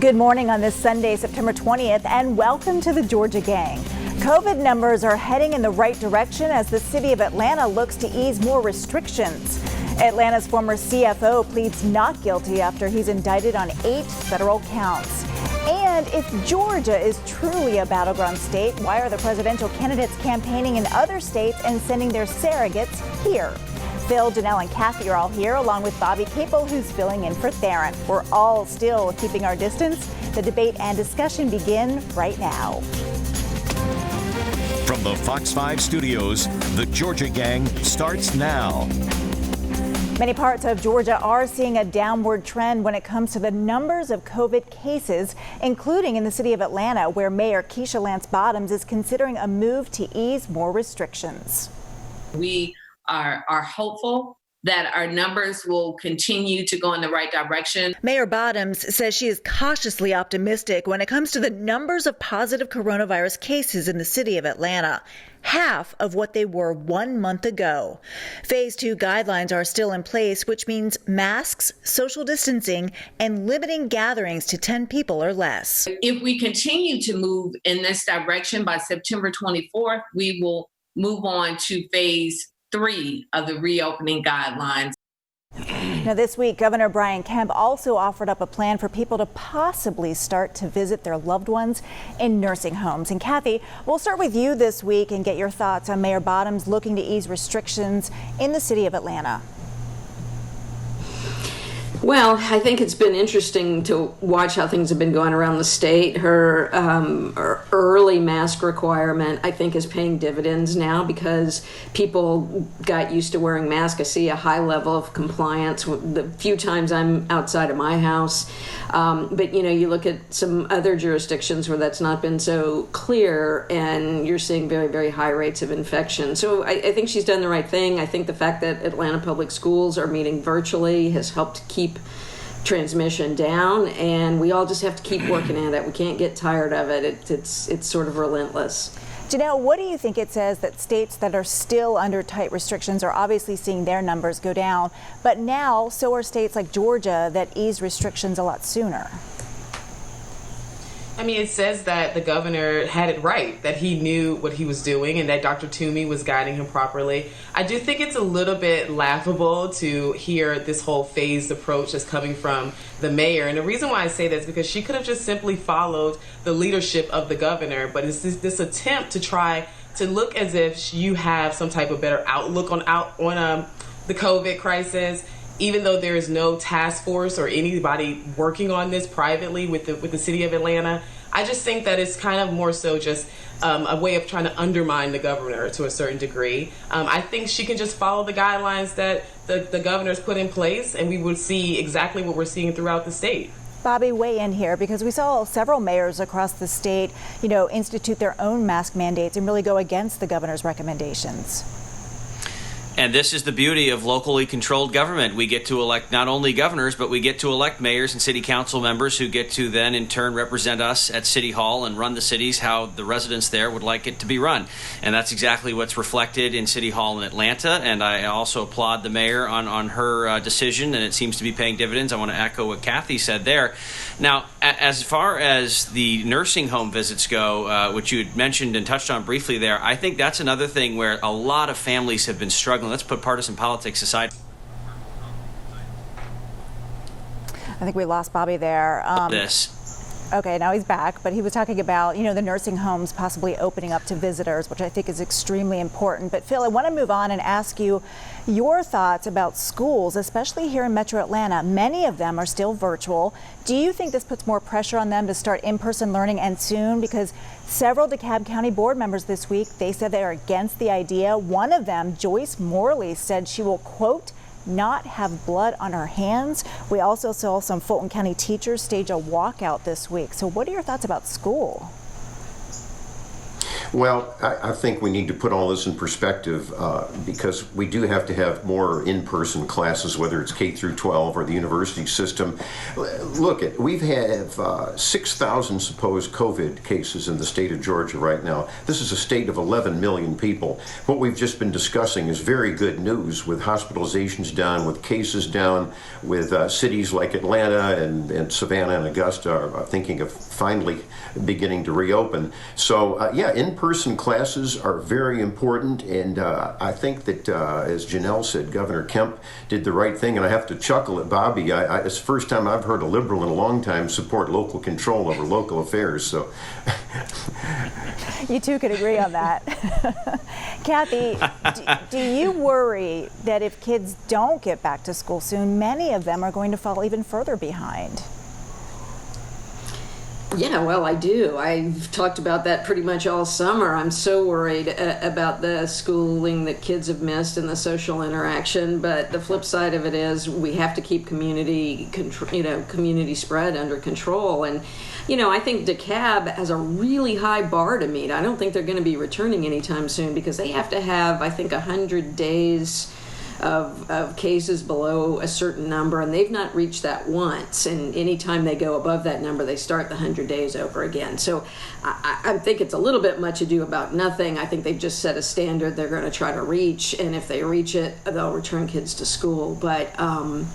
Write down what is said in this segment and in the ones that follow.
Good morning on this Sunday, September 20th, and welcome to the Georgia Gang. COVID numbers are heading in the right direction as the city of Atlanta looks to ease more restrictions. Atlanta's former CFO pleads not guilty after he's indicted on 8 federal counts. And if Georgia is truly a battleground state, why are the presidential candidates campaigning in other states and sending their surrogates here? Phil, Janelle, and Kathy are all here, along with Bobby Capel, who's filling in for Theron. We're all still keeping our distance. The debate and discussion begin right now. From the Fox 5 studios, the Georgia Gang starts now. Many parts of Georgia are seeing a downward trend when it comes to the numbers of COVID cases, including in the city of Atlanta, where Mayor Keisha Lance Bottoms is considering a move to ease more restrictions. We are hopeful that our numbers will continue to go in the right direction. Mayor Bottoms says she is cautiously optimistic when it comes to the numbers of positive coronavirus cases in the city of Atlanta, half of what they were 1 month ago. Phase 2 guidelines are still in place, which means masks, social distancing, and limiting gatherings to 10 people or less. If we continue to move in this direction by September 24th, we will move on to phase 3 of the reopening guidelines. Now this week, Governor Brian Kemp also offered up a plan for people to possibly start to visit their loved ones in nursing homes. And Kathy, we'll start with you this week and get your thoughts on Mayor Bottoms looking to ease restrictions in the city of Atlanta. Well, I think it's been interesting to watch how things have been going around the state. Her early mask requirement, I think, is paying dividends now because people got used to wearing masks. I see a high level of compliance the few times I'm outside of my house. But, you look at some other jurisdictions where that's not been so clear, and you're seeing very, very high rates of infection. So I think she's done the right thing. I think the fact that Atlanta Public Schools are meeting virtually has helped keep transmission down, and we all just have to keep working at it. We can't get tired of it. It's sort of relentless. Janelle, what do you think it says that states that are still under tight restrictions are obviously seeing their numbers go down, but now so are states like Georgia that ease restrictions a lot sooner? I mean, it says that the governor had it right, that he knew what he was doing and that Dr. Toomey was guiding him properly. I do think it's a little bit laughable to hear this whole phased approach that's coming from the mayor. And the reason why I say that is because she could have just simply followed the leadership of the governor. But it's this attempt to try to look as if you have some type of better outlook on the COVID crisis, even though there is no task force or anybody working on this privately with the city of Atlanta. I just think that it's kind of more so just a way of trying to undermine the governor to a certain degree. I think she can just follow the guidelines that the governor's put in place, and we would see exactly what we're seeing throughout the state. Bobby, weigh in here, because we saw several mayors across the state, institute their own mask mandates and really go against the governor's recommendations. And this is the beauty of locally controlled government. We get to elect not only governors, but we get to elect mayors and city council members who get to then in turn represent us at City Hall and run the cities how the residents there would like it to be run. And that's exactly what's reflected in City Hall in Atlanta. And I also applaud the mayor on her decision, and it seems to be paying dividends. I want to echo what Kathy said there. Now, as far as the nursing home visits go, which you had mentioned and touched on briefly there, I think that's another thing where a lot of families have been struggling. Let's put partisan politics aside. I think we lost Bobby there. Okay, now he's back, but he was talking about, the nursing homes possibly opening up to visitors, which I think is extremely important. But Phil, I want to move on and ask you your thoughts about schools, especially here in Metro Atlanta. Many of them are still virtual. Do you think this puts more pressure on them to start in-person learning and soon? Because several DeKalb County board members this week, they said they are against the idea. One of them, Joyce Morley, said she will, quote, not have blood on her hands. We also saw some Fulton County teachers stage a walkout this week. So what are your thoughts about school? Well, I think we need to put all this in perspective because we do have to have more in-person classes, whether it's K through 12 or the university system. Look, we've had 6,000 supposed COVID cases in the state of Georgia right now. This is a state of 11 million people. What we've just been discussing is very good news, with hospitalizations down, with cases down, with cities like Atlanta and Savannah and Augusta are thinking of finally beginning to reopen. So yeah, in-person classes are very important, and I think that as Janelle said, Governor Kemp did the right thing, and I have to chuckle at Bobby. It's the first time I've heard a liberal in a long time support local control over local affairs. So you two could agree on that. Kathy, do you worry that if kids don't get back to school soon, many of them are going to fall even further behind? Yeah, well, I do. I've talked about that pretty much all summer. I'm so worried about the schooling that kids have missed and the social interaction. But the flip side of it is we have to keep community spread under control. And, I think DeKalb has a really high bar to meet. I don't think they're going to be returning anytime soon because they have to have, I think, 100 days of cases below a certain number, and they've not reached that once. And anytime they go above that number, they start the 100 days over again. So I think it's a little bit much ado about nothing. I think they've just set a standard they're going to try to reach, and if they reach it, they'll return kids to school. But I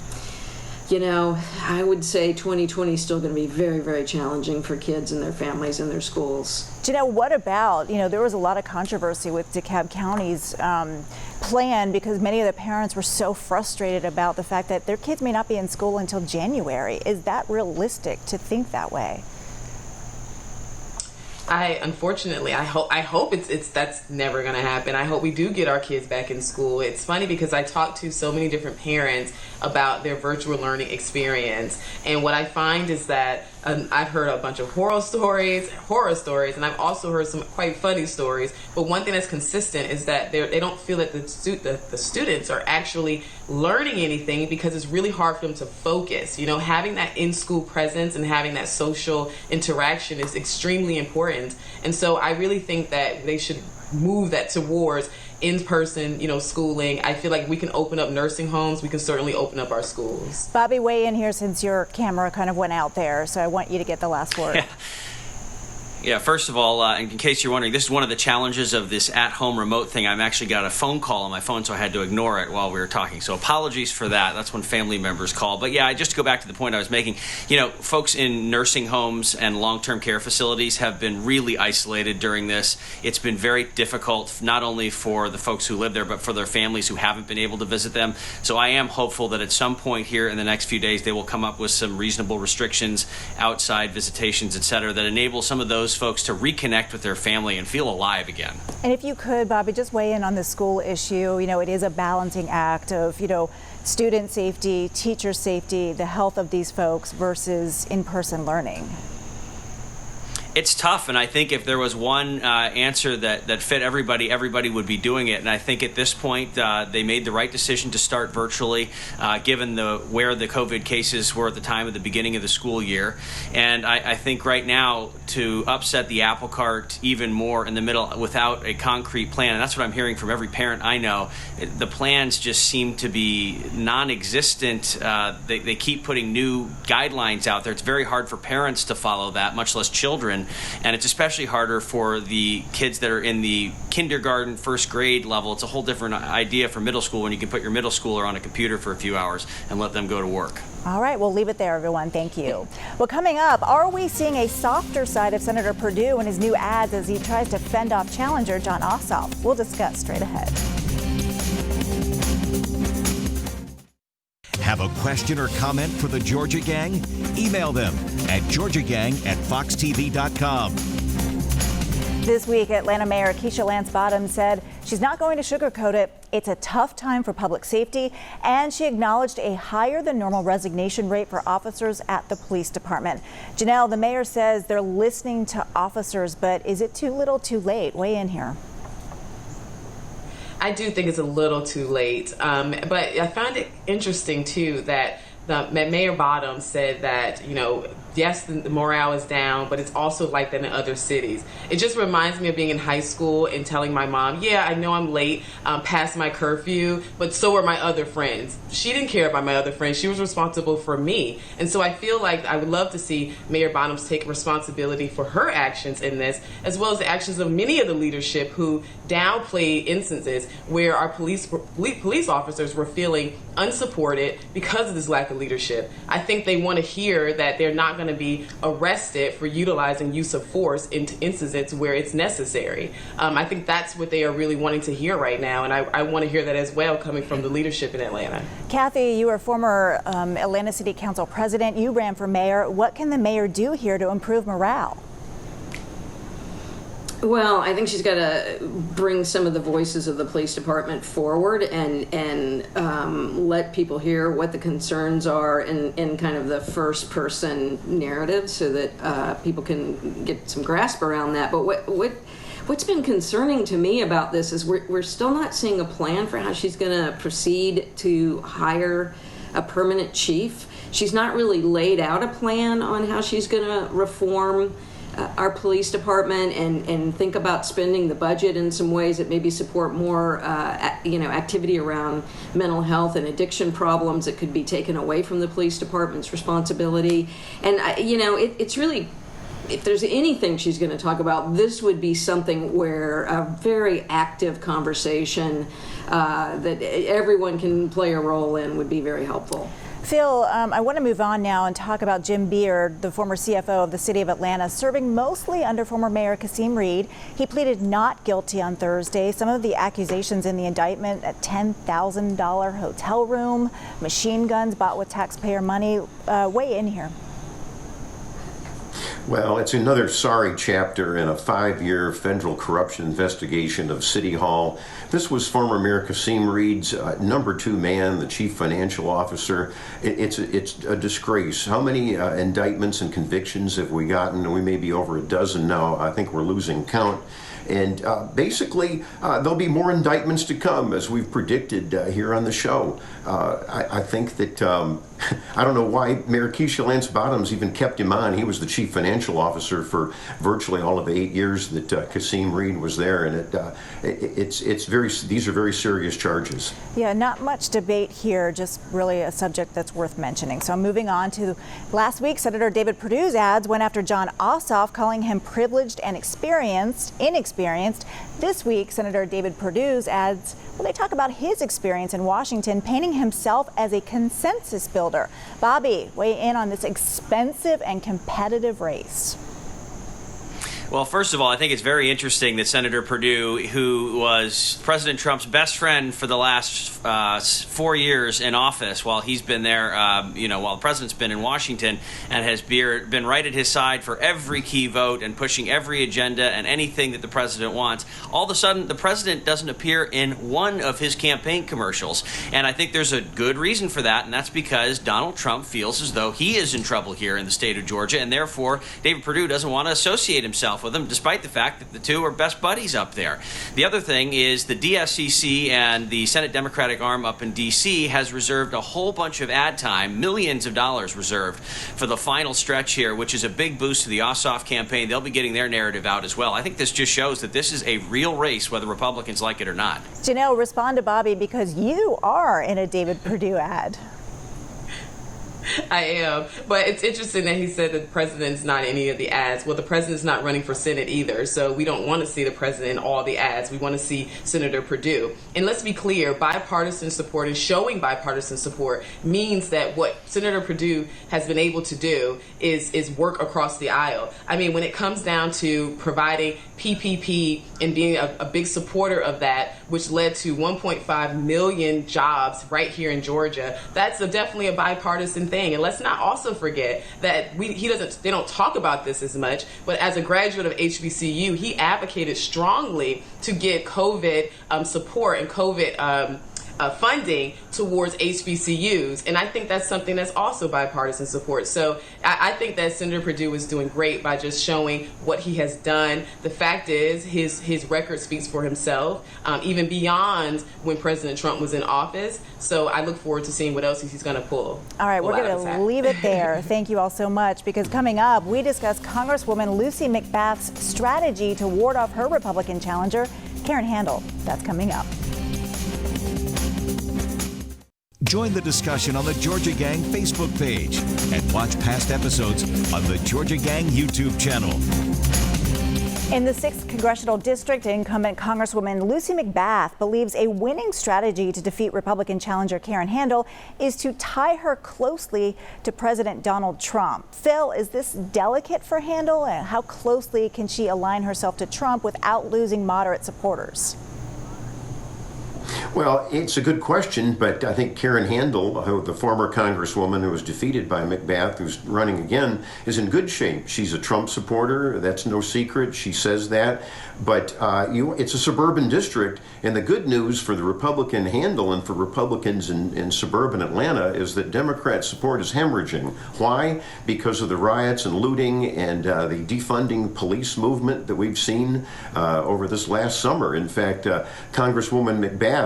would say 2020 is still going to be very, very challenging for kids and their families and their schools. Janelle, what about, there was a lot of controversy with DeKalb County's plan because many of the parents were so frustrated about the fact that their kids may not be in school until January. Is that realistic to think that way? Unfortunately, I hope that's never going to happen. I hope we do get our kids back in school. It's funny because I talk to so many different parents about their virtual learning experience, and what I find is that I've heard a bunch of horror stories, and I've also heard some quite funny stories. But one thing that's consistent is that they don't feel that the students are actually learning anything because it's really hard for them to focus. Having that in-school presence and having that social interaction is extremely important. And so I really think that they should move that towards in-person, schooling. I feel like we can open up nursing homes. We can certainly open up our schools. Bobby, weigh in here since your camera kind of went out there, so I want you to get the last word. Yeah, first of all, in case you're wondering, this is one of the challenges of this at-home remote thing. I've actually got a phone call on my phone, so I had to ignore it while we were talking. So apologies for that. That's when family members call. But yeah, just to go back to the point I was making, folks in nursing homes and long-term care facilities have been really isolated during this. It's been very difficult, not only for the folks who live there, but for their families who haven't been able to visit them. So I am hopeful that at some point here in the next few days, they will come up with some reasonable restrictions, outside visitations, et cetera, that enable some of those folks to reconnect with their family and feel alive again. And if you could, Bobby, just weigh in on the school issue. It is a balancing act of, student safety, teacher safety, the health of these folks versus in-person learning. It's tough, and I think if there was one answer that fit everybody would be doing it. And I think at this point, they made the right decision to start virtually, given where the COVID cases were at the time of the beginning of the school year. And I think right now, to upset the apple cart even more in the middle without a concrete plan, and that's what I'm hearing from every parent I know, the plans just seem to be non-existent. They keep putting new guidelines out there. It's very hard for parents to follow that, much less children. And it's especially harder for the kids that are in the kindergarten, first grade level. It's a whole different idea for middle school when you can put your middle schooler on a computer for a few hours and let them go to work. All right, we'll leave it there, everyone. Thank you. Well, coming up, are we seeing a softer side of Senator Perdue and his new ads as he tries to fend off challenger Jon Ossoff? We'll discuss straight ahead. Have a question or comment for the Georgia Gang? Email them at georgiagang@foxtv.com. This week, Atlanta Mayor Keisha Lance Bottoms said she's not going to sugarcoat it. It's a tough time for public safety, and she acknowledged a higher than normal resignation rate for officers at the police department. Janelle, the mayor says they're listening to officers, but is it too little too late? Weigh in here. I do think it's a little too late, but I find it interesting too that Mayor Bottoms said that yes, the morale is down, but it's also like that in other cities. It just reminds me of being in high school and telling my mom, yeah, I know I'm late past my curfew, but so are my other friends. She didn't care about my other friends. She was responsible for me. And so I feel like I would love to see Mayor Bottoms take responsibility for her actions in this, as well as the actions of many of the leadership who downplayed instances where our police officers were feeling unsupported because of this lack of leadership. I think they want to hear that they're not going to be arrested for utilizing use of force in incidents where it's necessary. I think that's what they are really wanting to hear right now, and I want to hear that as well coming from the leadership in Atlanta. Kathy, you are former Atlanta City Council president. You ran for mayor. What can the mayor do here to improve morale? Well, I think she's got to bring some of the voices of the police department forward and let people hear what the concerns are in kind of the first person narrative, so that people can get some grasp around that. But what's been concerning to me about this is we're still not seeing a plan for how she's going to proceed to hire a permanent chief. She's not really laid out a plan on how she's going to reform our police department and think about spending the budget in some ways that maybe support more activity around mental health and addiction problems that could be taken away from the police department's responsibility. And it's really, if there's anything she's going to talk about, this would be something where a very active conversation that everyone can play a role in would be very helpful. Phil, I want to move on now and talk about Jim Beard, the former CFO of the City of Atlanta, serving mostly under former Mayor Kasim Reed. He pleaded not guilty on Thursday. Some of the accusations in the indictment: a $10,000 hotel room, machine guns bought with taxpayer money. Weigh in here. Well, it's another sorry chapter in a 5-year federal corruption investigation of City Hall. This was former Mayor Kasim Reed's number 2 man, the chief financial officer. It's a disgrace. How many indictments and convictions have we gotten? We may be over a dozen now. I think we're losing count. And basically, there'll be more indictments to come, as we've predicted here on the show. I think that, I don't know why Mayor Keisha Lance Bottoms even kept him on. He was the chief financial officer for virtually all of the 8 years that Kasim Reed was there. And these are very serious charges. Yeah, not much debate here, just really a subject that's worth mentioning. So moving on to last week, Senator David Perdue's ads went after John Ossoff, calling him privileged and inexperienced. This week, Senator David Perdue's ads, well, they talk about his experience in Washington, painting himself as a consensus builder. Bobby, weigh in on this expensive and competitive race. Well, first of all, I think it's very interesting that Senator Perdue, who was President Trump's best friend for the last 4 years in office while he's been there, while the president's been in Washington, and has been right at his side for every key vote and pushing every agenda and anything that the president wants. All of a sudden, the president doesn't appear in one of his campaign commercials. And I think there's a good reason for that, and that's because Donald Trump feels as though he is in trouble here in the state of Georgia, and therefore David Perdue doesn't want to associate himself with him, despite the fact that the two are best buddies up there. The other thing is the DSCC and the Senate Democratic arm up in D.C. has reserved a whole bunch of ad time, millions of dollars reserved for the final stretch here, which is a big boost to the Ossoff campaign. They'll be getting their narrative out as well. I think this just shows that this is a real race, whether Republicans like it or not. Janelle, respond to Bobby, because you are in a David Perdue ad. I am. But it's interesting that he said that the president's not in any of the ads. Well, the president's not running for Senate either, so we don't want to see the president in all the ads. We want to see Senator Perdue. And let's be clear, bipartisan support and showing bipartisan support means that what Senator Perdue has been able to do is work across the aisle. I mean, when it comes down to providing PPP and being a big supporter of that, which led to 1.5 million jobs right here in Georgia, that's definitely a bipartisan thing. And let's not also forget that they don't talk about this as much, but as a graduate of HBCU, he advocated strongly to get COVID support and COVID funding towards HBCUs, and I think that's something that's also bipartisan support. So I think that Senator Perdue is doing great by just showing what he has done. The fact is, his record speaks for himself, even beyond when President Trump was in office. So I look forward to seeing what else he's going to pull. All right, we're going to leave it there. Thank you all so much, because coming up, we discuss Congresswoman Lucy Mcbath's strategy to ward off her Republican challenger, Karen Handel. That's coming up. Join the discussion on the Georgia Gang Facebook page and watch past episodes on the Georgia Gang YouTube channel. In the 6th Congressional District, incumbent Congresswoman Lucy Mcbath believes a winning strategy to defeat Republican challenger Karen Handel is to tie her closely to President Donald Trump. Phil, is this delicate for Handel? And how closely can she align herself to Trump without losing moderate supporters? Well, it's a good question, but I think Karen Handel, the former congresswoman who was defeated by Mcbath, who's running again, is in good shape. She's a Trump supporter. That's no secret. She says that. But it's a suburban district, and the good news for the Republican Handel and for Republicans in suburban Atlanta is that Democrat support is hemorrhaging. Why? Because of the riots and looting and the defunding police movement that we've seen over this last summer. In fact, Congresswoman Mcbath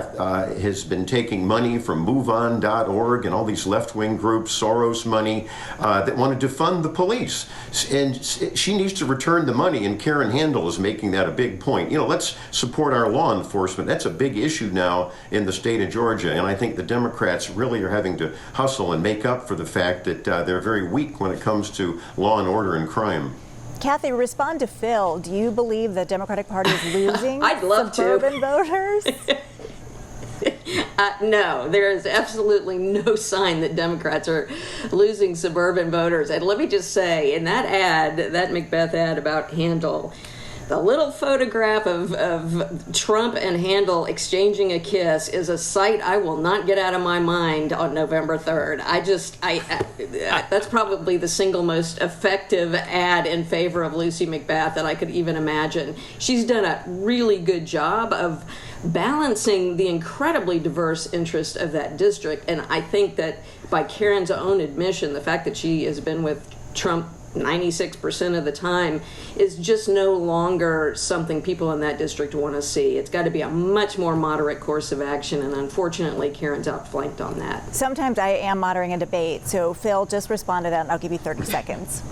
has been taking money from MoveOn.org and all these left-wing groups, Soros money, that want to defund the police. And she needs to return the money, and Karen Handel is making that a big point. You know, let's support our law enforcement. That's a big issue now in the state of Georgia, and I think the Democrats really are having to hustle and make up for the fact that they're very weak when it comes to law and order and crime. Kathy, respond to Phil. Do you believe the Democratic Party is losing I'd love suburban voters? No, there is absolutely no sign that Democrats are losing suburban voters. And let me just say, in that ad, that Mcbath ad about Handel, the little photograph of Trump and Handel exchanging a kiss is a sight I will not get out of my mind on November 3rd. That's probably the single most effective ad in favor of Lucy Mcbath that I could even imagine. She's done a really good job of balancing the incredibly diverse interest of that district. And I think that by Karen's own admission, the fact that she has been with Trump 96% of the time is just no longer something people in that district want to see. It's got to be a much more moderate course of action, and unfortunately, Karen's outflanked on that. Sometimes I am moderating a debate, so Phil, just respond to that, and I'll give you 30 seconds.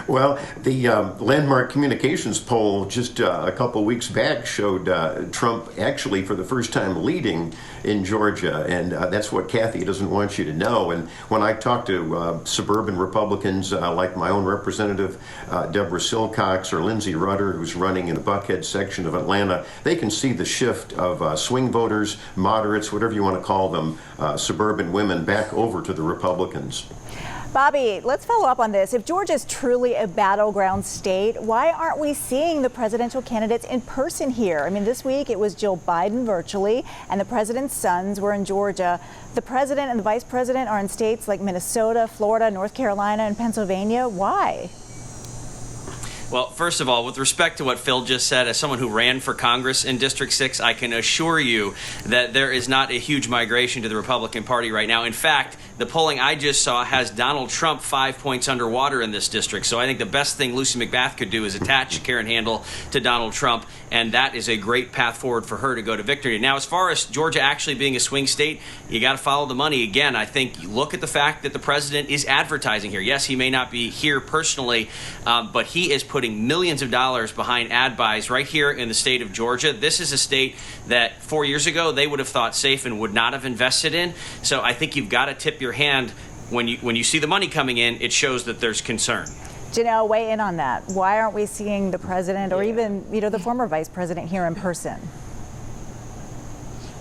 Well, the Landmark Communications poll just a couple weeks back showed Trump actually for the first time leading in Georgia, and that's what Kathy doesn't want you to know. And when I talk to suburban Republicans like my own representative, Deborah Silcox, or Lindsey Rutter, who's running in the Buckhead section of Atlanta, they can see the shift of swing voters, moderates, whatever you want to call them, suburban women back over to the Republicans. Bobby, let's follow up on this. If Georgia is truly a battleground state, why aren't we seeing the presidential candidates in person here? I mean, this week it was Joe Biden virtually, and the president's sons were in Georgia. The president and the vice president are in states like Minnesota, Florida, North Carolina, and Pennsylvania. Why? Well, first of all, with respect to what Phil just said, as someone who ran for Congress in District 6, I can assure you that there is not a huge migration to the Republican Party right now. In fact, the polling I just saw has Donald Trump 5 points underwater in this district. So I think the best thing Lucy Mcbath could do is attach Karen Handel to Donald Trump, and that is a great path forward for her to go to victory. Now, as far as Georgia actually being a swing state, you got to follow the money. Again, I think you look at the fact that the president is advertising here. Yes, he may not be here personally, but he is putting millions of dollars behind ad buys right here in the state of Georgia. This is a state that 4 years ago they would have thought safe and would not have invested in. So I think you've got to tip your hand when you see the money coming in. It shows that there's concern. Janelle, weigh in on that. Why aren't we seeing the president or even the former vice president here in person?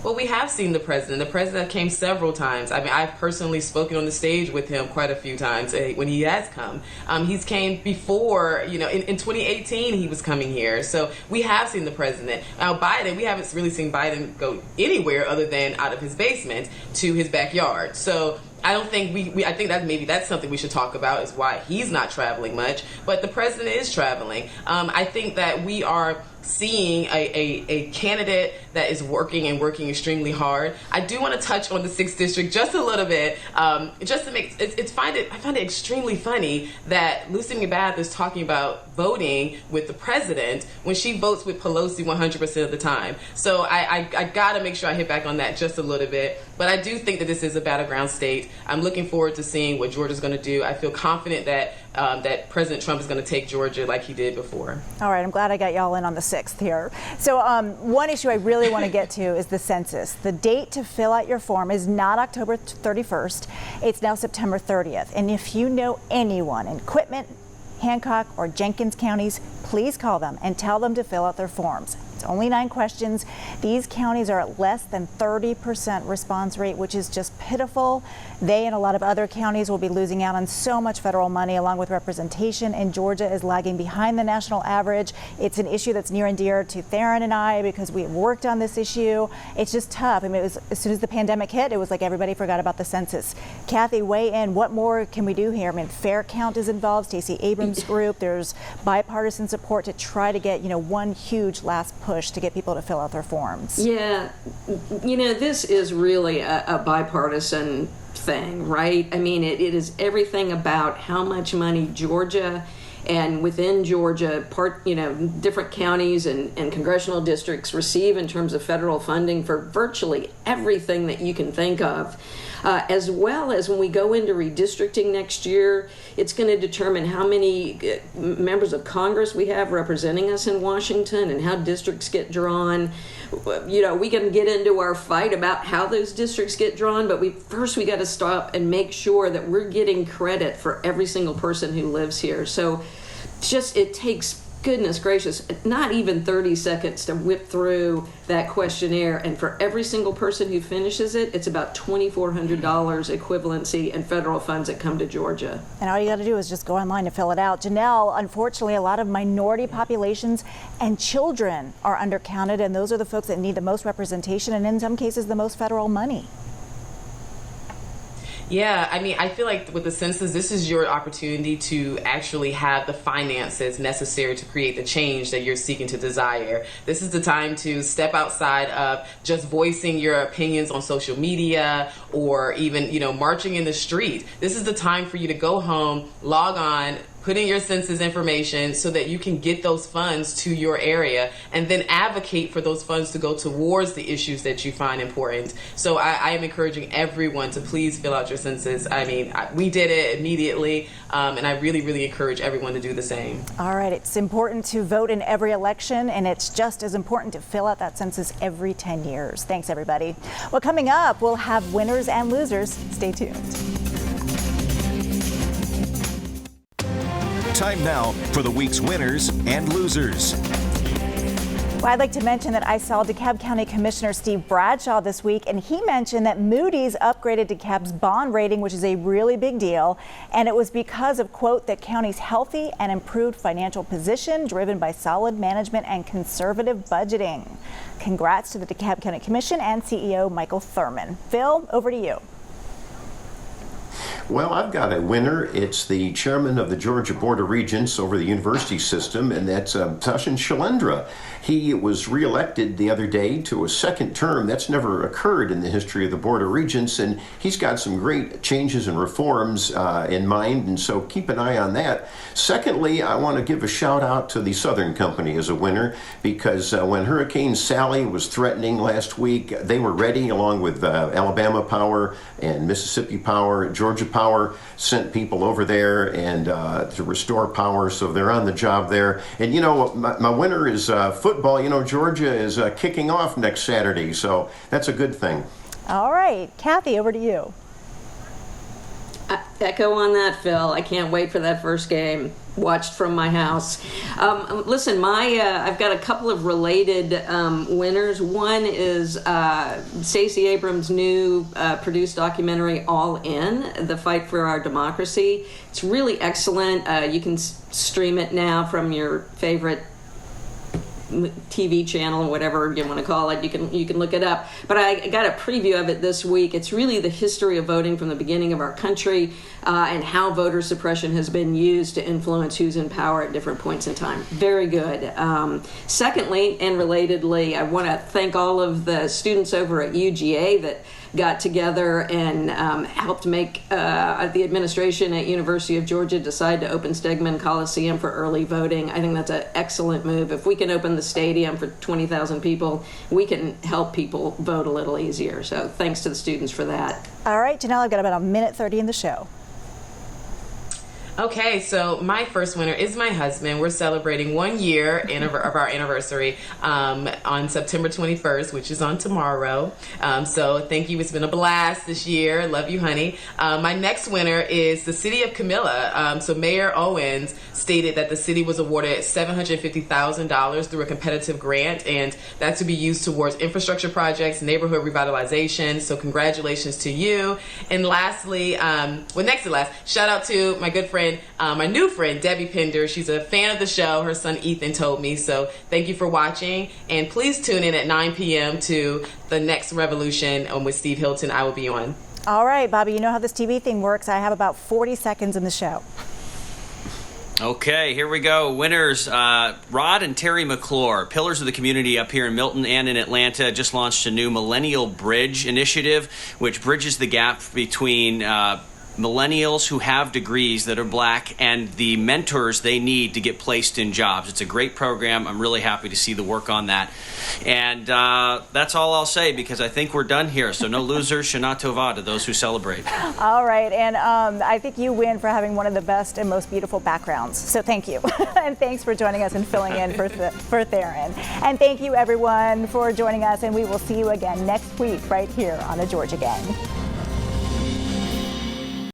Well, we have seen the president. The president came several times. I mean, I've personally spoken on the stage with him quite a few times when he has come. He's came before, in 2018 he was coming here. So we have seen the president. Now, Biden, we haven't really seen Biden go anywhere other than out of his basement to his backyard. So I don't think I think that maybe that's something we should talk about, is why he's not traveling much, but the president is traveling. I think that we are seeing a candidate that is working extremely hard. I do want to touch on the 6th district just a little bit, just to make I find it extremely funny that Lucy Mcbath is talking about voting with the president when she votes with Pelosi 100% of the time. So I gotta make sure I hit back on that just a little bit. But I do think that this is a battleground state. I'm looking forward to seeing what Georgia's going to do. I feel confident that that President Trump is going to take Georgia like he did before. All right, I'm glad I got y'all in on the 6th here. So one issue I really want to get to is the census. The date to fill out your form is not October 31st. It's now September 30th. And if you know anyone in Quitman, Hancock, or Jenkins counties, please call them and tell them to fill out their forms. It's only 9 questions. These counties are at less than 30% response rate, which is just pitiful. They and a lot of other counties will be losing out on so much federal money along with representation, and Georgia is lagging behind the national average. It's an issue that's near and dear to Theron and I because we have worked on this issue. It's just tough. I mean, it was, as soon as the pandemic hit, it was like everybody forgot about the census. Kathy, weigh in. What more can we do here? I mean, Fair Count is involved, Stacey Abrams' group. There's bipartisan support to try to get, one huge last push to get people to fill out their forms. Yeah, this is really a bipartisan thing, right? I mean, it is everything about how much money Georgia and within Georgia, different counties and congressional districts receive in terms of federal funding for virtually everything that you can think of. As well as when we go into redistricting next year, it's going to determine how many members of Congress we have representing us in Washington and how districts get drawn. We can get into our fight about how those districts get drawn, but we got to stop and make sure that we're getting credit for every single person who lives here. So it takes, goodness gracious, not even 30 seconds to whip through that questionnaire, and for every single person who finishes it, it's about $2,400 equivalency in federal funds that come to Georgia. And all you got to do is just go online to fill it out. Janelle, unfortunately, a lot of minority populations and children are undercounted, and those are the folks that need the most representation and in some cases the most federal money. Yeah, I mean, I feel like with the census, this is your opportunity to actually have the finances necessary to create the change that you're seeking to desire. This is the time to step outside of just voicing your opinions on social media or even, marching in the street. This is the time for you to go home, log on, put in your census information so that you can get those funds to your area and then advocate for those funds to go towards the issues that you find important. So I am encouraging everyone to please fill out your census. I mean, we did it immediately, and I really, really encourage everyone to do the same. All right, it's important to vote in every election, and it's just as important to fill out that census every 10 years. Thanks, everybody. Well, coming up, we'll have winners and losers. Stay tuned. Time now for the week's winners and losers. Well, I'd like to mention that I saw DeKalb County Commissioner Steve Bradshaw this week, and he mentioned that Moody's upgraded DeKalb's bond rating, which is a really big deal. And it was because of, quote, the county's healthy and improved financial position driven by solid management and conservative budgeting. Congrats to the DeKalb County Commission and CEO Michael Thurman. Phil, over to you. Well, I've got a winner. It's the chairman of the Georgia Board of Regents over the university system, and that's Sachin Shailendra. He was reelected the other day to a second term. That's never occurred in the history of the Board of Regents, and he's got some great changes and reforms in mind, and so keep an eye on that. Secondly, I want to give a shout out to the Southern Company as a winner, because when Hurricane Sally was threatening last week, they were ready, along with Alabama Power and Mississippi Power. Georgia Power sent people over there and to restore power, so they're on the job there. And my winner is football. Georgia is kicking off next Saturday, so that's a good thing. All right, Kathy, over to you. Echo on that, Phil. I can't wait for that first game. Watched from my house. Listen, I've got a couple of related winners. One is Stacey Abrams' new produced documentary, All In, The Fight for Our Democracy. It's really excellent. You can stream it now from your favorite TV channel, whatever you want to call it. You can look it up. But I got a preview of it this week. It's really the history of voting from the beginning of our country. and how voter suppression has been used to influence who's in power at different points in time. Very good. Secondly, and relatedly, I want to thank all of the students over at UGA that got together and helped make the administration at University of Georgia decide to open Stegman Coliseum for early voting. I think that's an excellent move. If we can open the stadium for 20,000 people, we can help people vote a little easier. So thanks to the students for that. All right, Janelle, I've got about a minute 30 in the show. Okay, so my first winner is my husband. We're celebrating 1 year of our anniversary on September 21st, which is on tomorrow. So thank you. It's been a blast this year. Love you, honey. My next winner is the City of Camilla. So Mayor Owens stated that the city was awarded $750,000 through a competitive grant, and that's to be used towards infrastructure projects, neighborhood revitalization. So congratulations to you. And lastly, next to last, shout out to my good friend, my new friend, Debbie Pender. She's a fan of the show. Her son Ethan told me. So thank you for watching. And please tune in at 9 p.m. to the next Revolution with Steve Hilton. I will be on. All right, Bobby, you know how this TV thing works. I have about 40 seconds in the show. Okay, here we go. Winners, Rod and Terry McClure, pillars of the community up here in Milton and in Atlanta, just launched a new Millennial Bridge initiative, which bridges the gap between millennials who have degrees that are black and the mentors they need to get placed in jobs. It's a great program. I'm really happy to see the work on that. And that's all I'll say, because I think we're done here. So no losers, Shana Tova to those who celebrate. All right, and I think you win for having one of the best and most beautiful backgrounds. So thank you. And thanks for joining us and filling in for Theron. And thank you, everyone, for joining us. And we will see you again next week right here on The Georgia Gang.